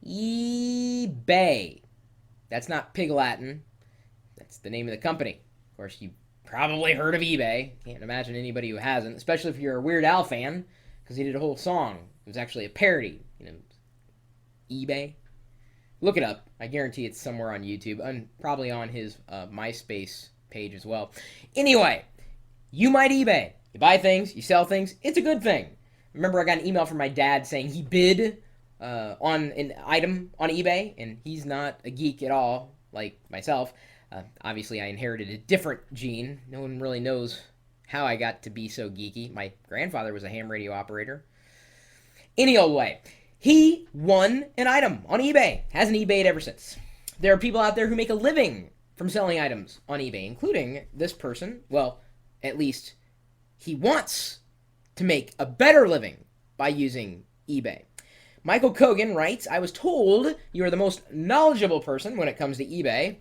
eBay. That's not Pig Latin. That's the name of the company. Of course, you probably heard of eBay. Can't imagine anybody who hasn't, especially if you're a Weird Al fan, because he did a whole song. It was actually a parody. eBay. Look it up. I guarantee it's somewhere on YouTube and probably on his MySpace page as well. Anyway, you might eBay. You buy things, you sell things. It's a good thing. Remember, I got an email from my dad saying he bid on an item on eBay, and he's not a geek at all, like myself. Obviously, I inherited a different gene. No one really knows how I got to be so geeky. My grandfather was a ham radio operator. Any old way. He won an item on eBay. Hasn't eBayed ever since. There are people out there who make a living from selling items on eBay, including this person. Well, at least he wants to make a better living by using eBay. Michael Kogan writes, I was told you are the most knowledgeable person when it comes to eBay.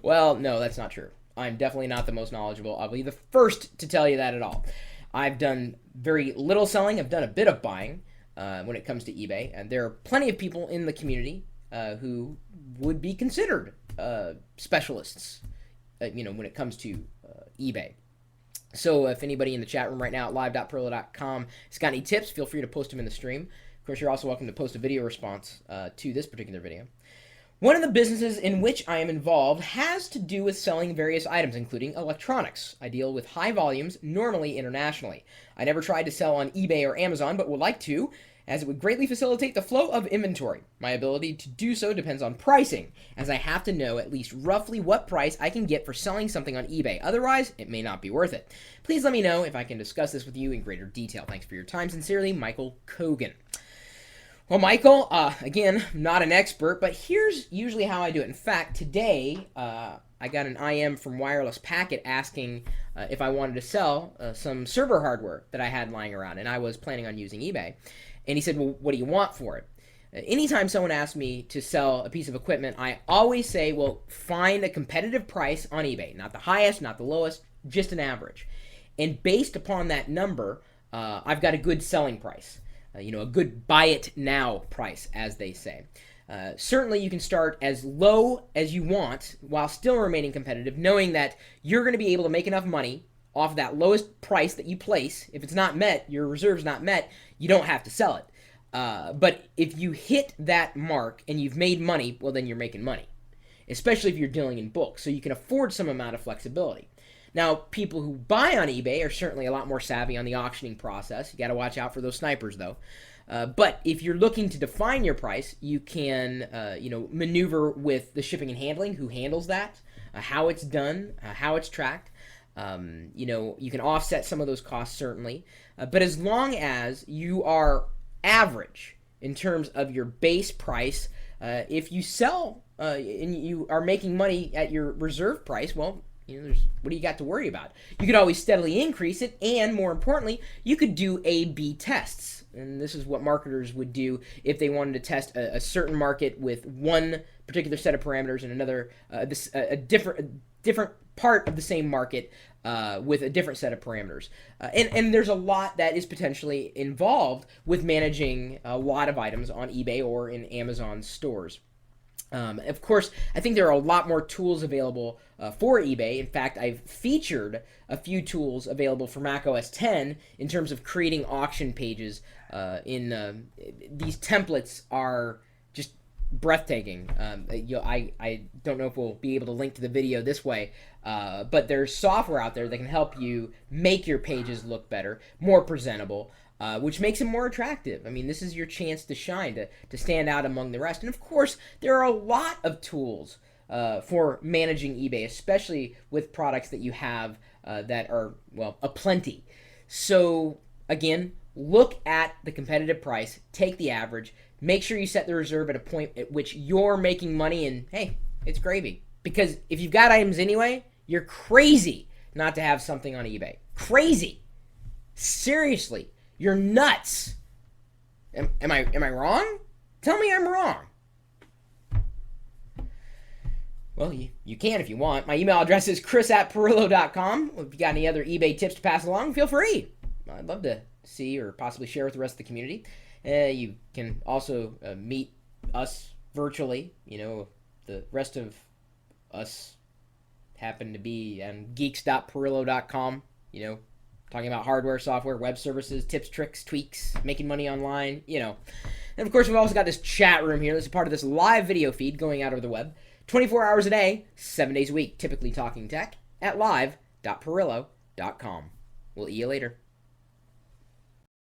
Well, no, that's not true. I'm definitely not the most knowledgeable. I'll be the first to tell you that at all. I've done very little selling. I've done a bit of buying when it comes to eBay. And there are plenty of people in the community who would be considered specialists, when it comes to eBay. So if anybody in the chat room right now at live.perla.com has got any tips, feel free to post them in the stream. Of course, you're also welcome to post a video response to this particular video. One of the businesses in which I am involved has to do with selling various items, including electronics. I deal with high volumes, normally internationally. I never tried to sell on eBay or Amazon, but would like to, as it would greatly facilitate the flow of inventory. My ability to do so depends on pricing, as I have to know at least roughly what price I can get for selling something on eBay. Otherwise, it may not be worth it. Please let me know if I can discuss this with you in greater detail. Thanks for your time. Sincerely, Michael Kogan. Well, Michael, again, not an expert, but here's usually how I do it. In fact, today, I got an IM from Wireless Packet asking if I wanted to sell some server hardware that I had lying around, and I was planning on using eBay. And he said, well, what do you want for it? Anytime someone asks me to sell a piece of equipment, I always say, well, find a competitive price on eBay. Not the highest, not the lowest, just an average. And based upon that number, I've got a good selling price. A good buy it now price, as they say. Certainly you can start as low as you want while still remaining competitive, knowing that you're going to be able to make enough money off of that lowest price that you place. If it's not met, your reserve's not met, you don't have to sell it. But if you hit that mark and you've made money, well, then you're making money, especially if you're dealing in bulk. So you can afford some amount of flexibility. Now, people who buy on eBay are certainly a lot more savvy on the auctioning process. You got to watch out for those snipers, though. But if you're looking to define your price, you can, maneuver with the shipping and handling, who handles that, how it's done, how it's tracked. You can offset some of those costs, certainly. But as long as you are average in terms of your base price, if you sell and you are making money at your reserve price, well, what do you got to worry about? You could always steadily increase it, and more importantly, you could do A/B tests. And this is what marketers would do if they wanted to test a certain market with one particular set of parameters and another, a different part of the same market with a different set of parameters. And there's a lot that is potentially involved with managing a lot of items on eBay or in Amazon stores. Of course, I think there are a lot more tools available for eBay. In fact, I've featured a few tools available for macOS 10 in terms of creating auction pages. These templates are just breathtaking. I don't know if we'll be able to link to the video this way, but there's software out there that can help you make your pages look better, more presentable, which makes it more attractive. I mean, this is your chance to shine, to stand out among the rest. And of course, there are a lot of tools for managing eBay, especially with products that you have that are, well, aplenty. So again, look at the competitive price, take the average, make sure you set the reserve at a point at which you're making money, and hey, it's gravy. Because if you've got items anyway, you're crazy not to have something on eBay. Crazy. Seriously. You're nuts. Am I wrong? Tell me I'm wrong. Well, you can if you want. My email address is chris@perillo.com. If you got any other eBay tips to pass along, feel free. I'd love to see or possibly share with the rest of the community. You can also meet us virtually. The rest of us happen to be on geeks.perillo.com, talking about hardware, software, web services, tips, tricks, tweaks, making money online, And of course, we've also got this chat room here. This is part of this live video feed going out over the web 24 hours a day, 7 days a week, typically talking tech at live.perillo.com. We'll see you later.